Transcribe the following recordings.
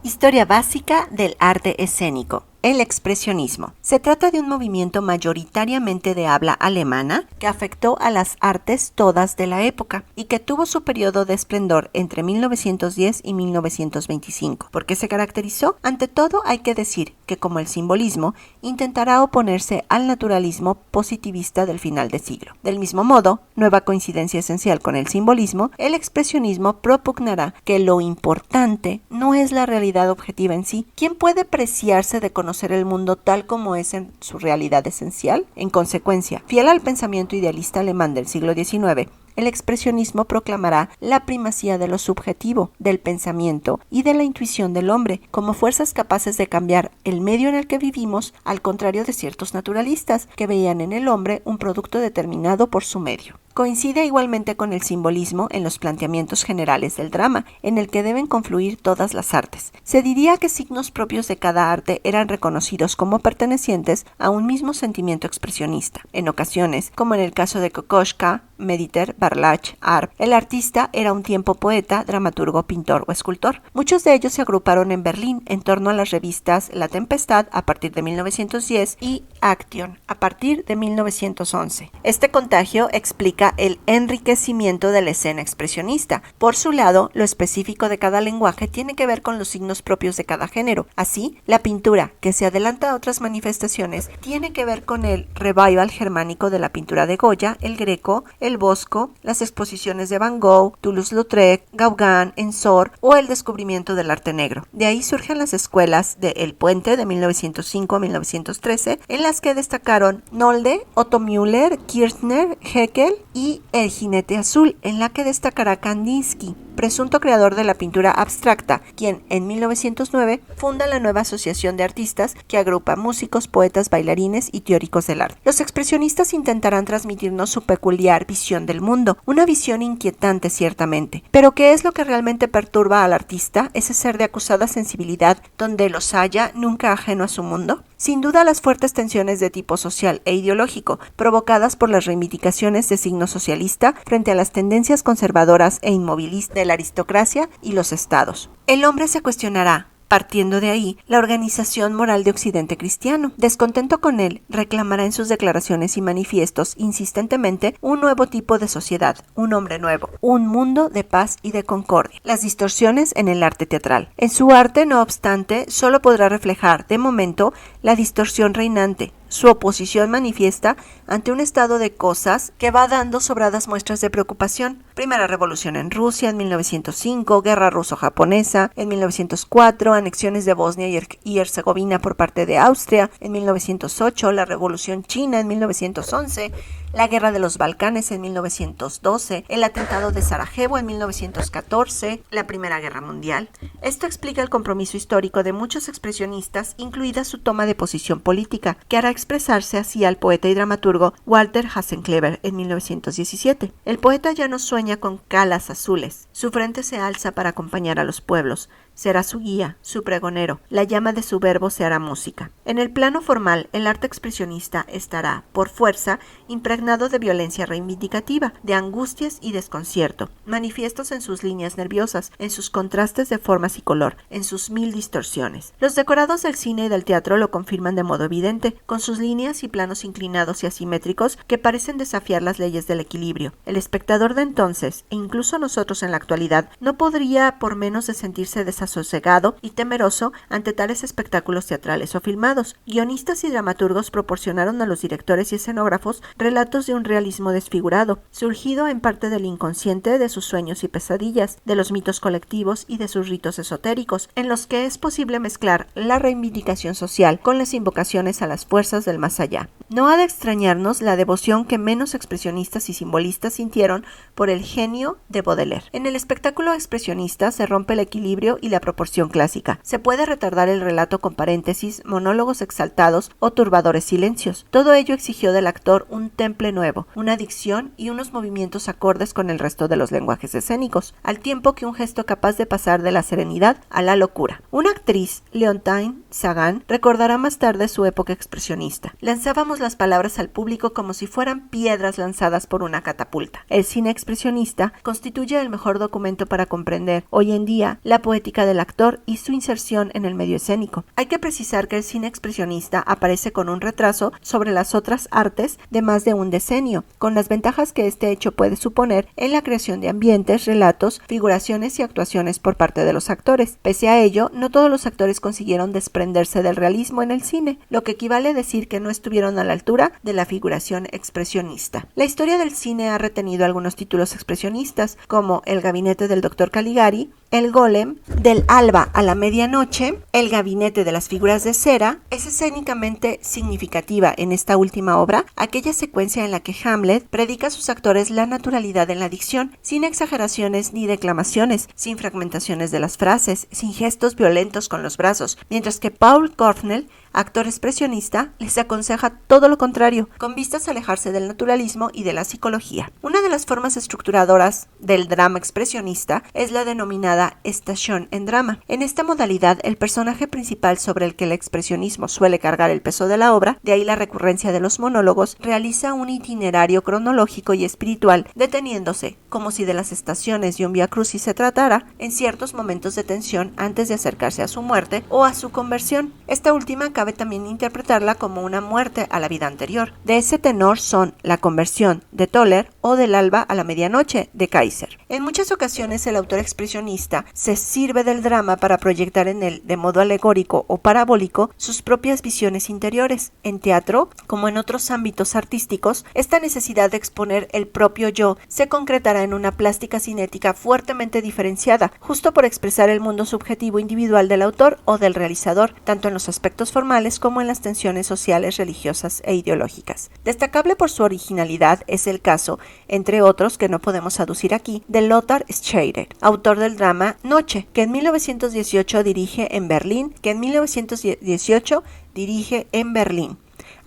Historia básica del arte escénico. El expresionismo. Se trata de un movimiento mayoritariamente de habla alemana que afectó a las artes todas de la época y que tuvo su periodo de esplendor entre 1910 y 1925. ¿Por qué se caracterizó? Ante todo, hay que decir que, como el simbolismo, intentará oponerse al naturalismo positivista del final de siglo. Del mismo modo, nueva coincidencia esencial con el simbolismo, el expresionismo propugnará que lo importante no es la realidad objetiva en sí. ¿Quién puede preciarse de conocer el mundo tal como es en su realidad esencial? En consecuencia, fiel al pensamiento idealista alemán del siglo XIX, el expresionismo proclamará la primacía de lo subjetivo, del pensamiento y de la intuición del hombre, como fuerzas capaces de cambiar el medio en el que vivimos, al contrario de ciertos naturalistas, que veían en el hombre un producto determinado por su medio. Coincide igualmente con el simbolismo en los planteamientos generales del drama, en el que deben confluir todas las artes. Se diría que signos propios de cada arte eran reconocidos como pertenecientes a un mismo sentimiento expresionista. En ocasiones, como en el caso de Kokoschka, Mediter, Barlach, Arp, el artista era un tiempo poeta, dramaturgo, pintor o escultor. Muchos de ellos se agruparon en Berlín en torno a las revistas La Tempestad a partir de 1910 y Action a partir de 1911. Este contagio explica el enriquecimiento de la escena expresionista. Por su lado, lo específico de cada lenguaje tiene que ver con los signos propios de cada género. Así, la pintura, que se adelanta a otras manifestaciones, tiene que ver con el revival germánico de la pintura de Goya, el Greco, el Bosco, las exposiciones de Van Gogh, Toulouse-Lautrec, Gauguin, Ensor o el descubrimiento del arte negro. De ahí surgen las escuelas de El Puente de 1905 a 1913, en las que destacaron Nolde, Otto Müller, Kirchner, Haeckel y El Jinete Azul, en la que destacará Kandinsky, presunto creador de la pintura abstracta, quien en 1909 funda la nueva asociación de artistas que agrupa músicos, poetas, bailarines y teóricos del arte. Los expresionistas intentarán transmitirnos su peculiar visión del mundo, una visión inquietante ciertamente, pero ¿qué es lo que realmente perturba al artista? ¿Ese ser de acusada sensibilidad donde los haya nunca ajeno a su mundo? Sin duda, las fuertes tensiones de tipo social e ideológico provocadas por las reivindicaciones de signo socialista frente a las tendencias conservadoras e inmovilistas de la aristocracia y los estados. El hombre se cuestionará, partiendo de ahí, la organización moral de Occidente cristiano. Descontento con él, reclamará en sus declaraciones y manifiestos insistentemente un nuevo tipo de sociedad, un hombre nuevo, un mundo de paz y de concordia. Las distorsiones en el arte teatral. En su arte, no obstante, solo podrá reflejar, de momento, la distorsión reinante, su oposición manifiesta ante un estado de cosas que va dando sobradas muestras de preocupación. Primera revolución en Rusia en 1905, guerra ruso-japonesa en 1904, anexiones de Bosnia y Herzegovina por parte de Austria en 1908, la revolución china en 1911, la guerra de los Balcanes en 1912, el atentado de Sarajevo en 1914, la Primera Guerra Mundial. Esto explica el compromiso histórico de muchos expresionistas, incluida su toma de posición política, que hará expresarse así al poeta y dramaturgo Walter Hasenclever en 1917. El poeta ya no sueña con calas azules, su frente se alza para acompañar a los pueblos, será su guía, su pregonero, la llama de su verbo se hará música. En el plano formal, el arte expresionista estará, por fuerza, impregnado de violencia reivindicativa, de angustias y desconcierto, manifiestos en sus líneas nerviosas, en sus contrastes de formas y color, en sus mil distorsiones. Los decorados del cine y del teatro lo confirman de modo evidente, con sus líneas y planos inclinados y asimétricos que parecen desafiar las leyes del equilibrio. El espectador de entonces, e incluso nosotros en la actualidad, no podría por menos de sentirse desasosegado y temeroso ante tales espectáculos teatrales o filmados. Guionistas y dramaturgos proporcionaron a los directores y escenógrafos relatos de un realismo desfigurado, surgido en parte del inconsciente, de sus sueños y pesadillas, de los mitos colectivos y de sus ritos esotéricos, en los que es posible mezclar la reivindicación social con las invocaciones a las fuerzas del más allá. No ha de extrañarnos la devoción que menos expresionistas y simbolistas sintieron por el genio de Baudelaire. En el espectáculo expresionista se rompe el equilibrio y la proporción clásica. Se puede retardar el relato con paréntesis, monólogos exaltados o turbadores silencios. Todo ello exigió del actor un temple nuevo, una dicción y unos movimientos acordes con el resto de los lenguajes escénicos, al tiempo que un gesto capaz de pasar de la serenidad a la locura. Una actriz, Leontine Sagan, recordará más tarde su época expresionista. Lanzábamos lanzamos las palabras al público como si fueran piedras lanzadas por una catapulta. El cine expresionista constituye el mejor documento para comprender hoy en día la poética del actor y su inserción en el medio escénico. Hay que precisar que el cine expresionista aparece con un retraso sobre las otras artes de más de un decenio, con las ventajas que este hecho puede suponer en la creación de ambientes, relatos, figuraciones y actuaciones por parte de los actores. Pese a ello, no todos los actores consiguieron desprenderse del realismo en el cine, lo que equivale a decir que no estuvieron a la altura de la figuración expresionista. La historia del cine ha retenido algunos títulos expresionistas, como El gabinete del Dr. Caligari, El golem, Del alba a la medianoche, El gabinete de las figuras de cera. Es escénicamente significativa en esta última obra aquella secuencia en la que Hamlet predica a sus actores la naturalidad en la dicción, sin exageraciones ni declamaciones, sin fragmentaciones de las frases, sin gestos violentos con los brazos, mientras que Paul Cornell, actor expresionista, les aconseja todo lo contrario, con vistas a alejarse del naturalismo y de la psicología. Una de las formas estructuradoras del drama expresionista es la denominada estación en drama. En esta modalidad, el personaje principal sobre el que el expresionismo suele cargar el peso de la obra, de ahí la recurrencia de los monólogos, realiza un itinerario cronológico y espiritual, deteniéndose, como si de las estaciones de un Vía Crucis se tratara, en ciertos momentos de tensión antes de acercarse a su muerte o a su conversión. Esta última cabe también interpretarla como una muerte a la vida anterior. De ese tenor son la conversión de Toller o Del alba a la medianoche de Kaiser. En muchas ocasiones el autor expresionista se sirve del drama para proyectar en él, de modo alegórico o parabólico, sus propias visiones interiores. En teatro, como en otros ámbitos artísticos, esta necesidad de exponer el propio yo se concretará en una plástica cinética fuertemente diferenciada, justo por expresar el mundo subjetivo individual del autor o del realizador, tanto en los aspectos formales como en las tensiones sociales, religiosas e ideológicas. Destacable por su originalidad es el caso, entre otros que no podemos aducir aquí, de Lothar Scheider, autor del drama Noche, que en 1918 dirige en Berlín,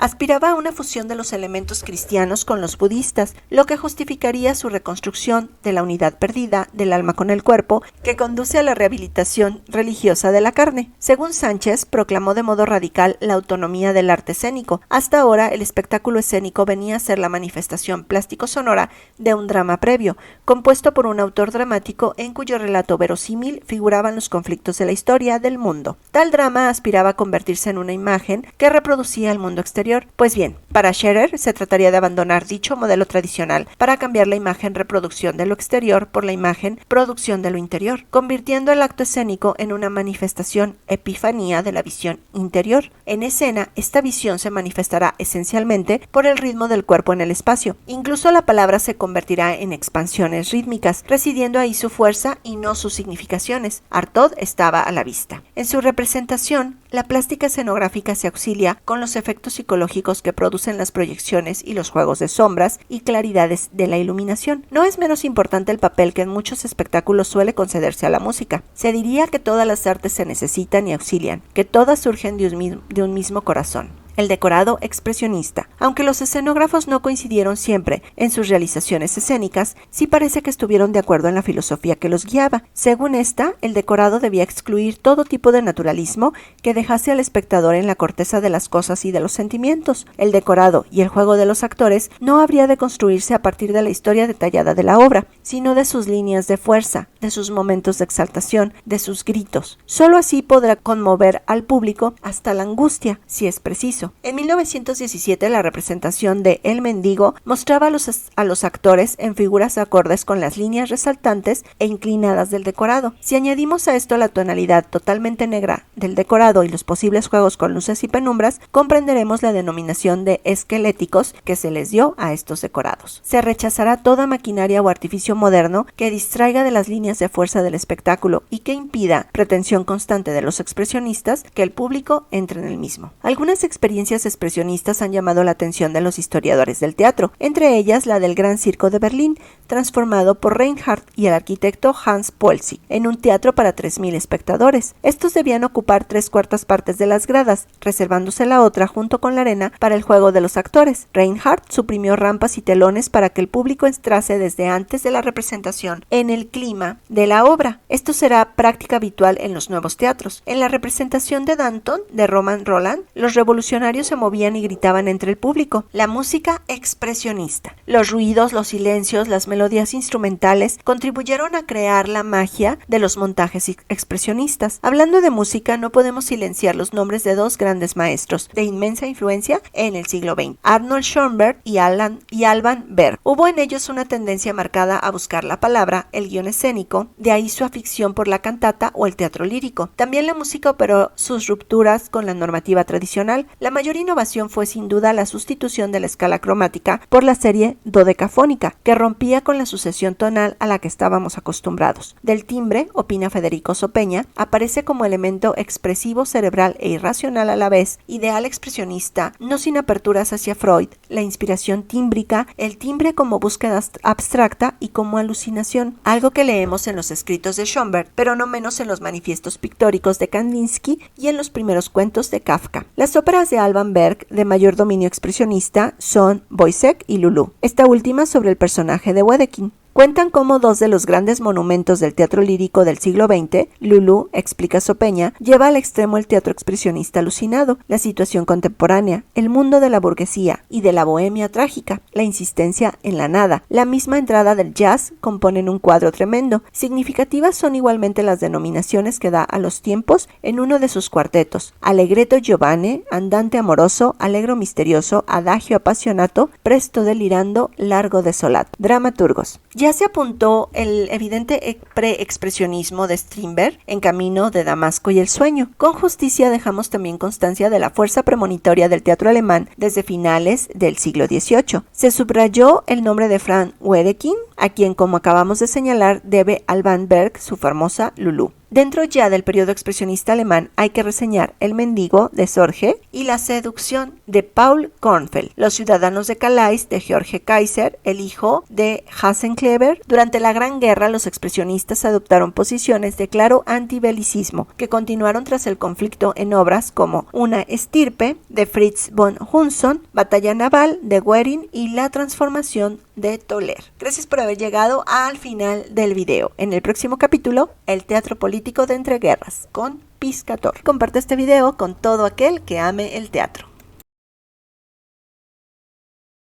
Aspiraba a una fusión de los elementos cristianos con los budistas, lo que justificaría su reconstrucción de la unidad perdida del alma con el cuerpo, que conduce a la rehabilitación religiosa de la carne. Según Sánchez, proclamó de modo radical la autonomía del arte escénico. Hasta ahora, el espectáculo escénico venía a ser la manifestación plástico-sonora de un drama previo, compuesto por un autor dramático en cuyo relato verosímil figuraban los conflictos de la historia del mundo. Tal drama aspiraba a convertirse en una imagen que reproducía el mundo exterior. Pues bien, para Scherer se trataría de abandonar dicho modelo tradicional para cambiar la imagen reproducción de lo exterior por la imagen producción de lo interior, convirtiendo el acto escénico en una manifestación epifanía de la visión interior. En escena, esta visión se manifestará esencialmente por el ritmo del cuerpo en el espacio. Incluso la palabra se convertirá en expansiones rítmicas, residiendo ahí su fuerza y no sus significaciones. Artaud estaba a la vista. En su representación, la plástica escenográfica se auxilia con los efectos psicológicos que producen las proyecciones y los juegos de sombras y claridades de la iluminación. No es menos importante el papel que en muchos espectáculos suele concederse a la música. Se diría que todas las artes se necesitan y auxilian, que todas surgen de un mismo corazón. El decorado expresionista. Aunque los escenógrafos no coincidieron siempre en sus realizaciones escénicas, sí parece que estuvieron de acuerdo en la filosofía que los guiaba. Según esta, el decorado debía excluir todo tipo de naturalismo que dejase al espectador en la corteza de las cosas y de los sentimientos. El decorado y el juego de los actores no habría de construirse a partir de la historia detallada de la obra, sino de sus líneas de fuerza, de sus momentos de exaltación, de sus gritos. Solo así podrá conmover al público hasta la angustia, si es preciso. En 1917, la representación de El Mendigo mostraba a los actores en figuras acordes con las líneas resaltantes e inclinadas del decorado. Si añadimos a esto la tonalidad totalmente negra del decorado y los posibles juegos con luces y penumbras, comprenderemos la denominación de esqueléticos que se les dio a estos decorados. Se rechazará toda maquinaria o artificio moderno que distraiga de las líneas de fuerza del espectáculo y que impida, pretensión constante de los expresionistas, que el público entre en el mismo. Algunas experiencias expresionistas han llamado la atención de los historiadores del teatro, entre ellas la del Gran Circo de Berlín, transformado por Reinhardt y el arquitecto Hans Poelzig, en un teatro para 3.000 espectadores. Estos debían ocupar 3/4 partes de las gradas, reservándose la otra junto con la arena para el juego de los actores. Reinhardt suprimió rampas y telones para que el público entrase desde antes de la representación en el clima de la obra. Esto será práctica habitual en los nuevos teatros. En la representación de Danton, de Roman Roland, los revolucionarios escenarios se movían y gritaban entre el público. La música expresionista. Los ruidos, los silencios, las melodías instrumentales contribuyeron a crear la magia de los montajes expresionistas. Hablando de música, no podemos silenciar los nombres de dos grandes maestros de inmensa influencia en el siglo XX, Arnold Schoenberg y Alban Berg. Hubo en ellos una tendencia marcada a buscar la palabra, el guión escénico, de ahí su afición por la cantata o el teatro lírico. También la música operó sus rupturas con la normativa tradicional. La mayor innovación fue sin duda la sustitución de la escala cromática por la serie dodecafónica, que rompía con la sucesión tonal a la que estábamos acostumbrados. Del timbre, opina Federico Sopeña, aparece como elemento expresivo, cerebral e irracional a la vez, ideal expresionista, no sin aperturas hacia Freud, la inspiración tímbrica, el timbre como búsqueda abstracta y como alucinación, algo que leemos en los escritos de Schoenberg, pero no menos en los manifiestos pictóricos de Kandinsky y en los primeros cuentos de Kafka. Las óperas de Alban Berg de mayor dominio expresionista son Woyzeck y Lulú, esta última sobre el personaje de Wedekind. Cuentan como dos de los grandes monumentos del teatro lírico del siglo XX, Lulú, explica Sopeña, lleva al extremo el teatro expresionista alucinado, la situación contemporánea, el mundo de la burguesía y de la bohemia trágica, la insistencia en la nada. La misma entrada del jazz componen un cuadro tremendo. Significativas son igualmente las denominaciones que da a los tiempos en uno de sus cuartetos: Allegretto giovane, andante amoroso, allegro misterioso, adagio appassionato, presto delirando, largo desolato. Dramaturgos. Ya se apuntó el evidente preexpresionismo de Strindberg en Camino de Damasco y El sueño. Con justicia dejamos también constancia de la fuerza premonitoria del teatro alemán desde finales del siglo XVIII. Se subrayó el nombre de Franz Wedekind, a quien, como acabamos de señalar, debe Alban Berg su famosa Lulú. Dentro ya del periodo expresionista alemán hay que reseñar El mendigo de Sorge y La seducción de Paul Kornfeld, Los ciudadanos de Calais de George Kaiser, el hijo de Hasenclever. Durante la Gran Guerra los expresionistas adoptaron posiciones de claro antibelicismo que continuaron tras el conflicto en obras como Una estirpe de Fritz von Hunsson, Batalla naval de Goering y La transformación de Toller. Gracias por haber llegado al final del video. En el próximo capítulo, el teatro político de entreguerras con Piscator. Comparte este video con todo aquel que ame el teatro.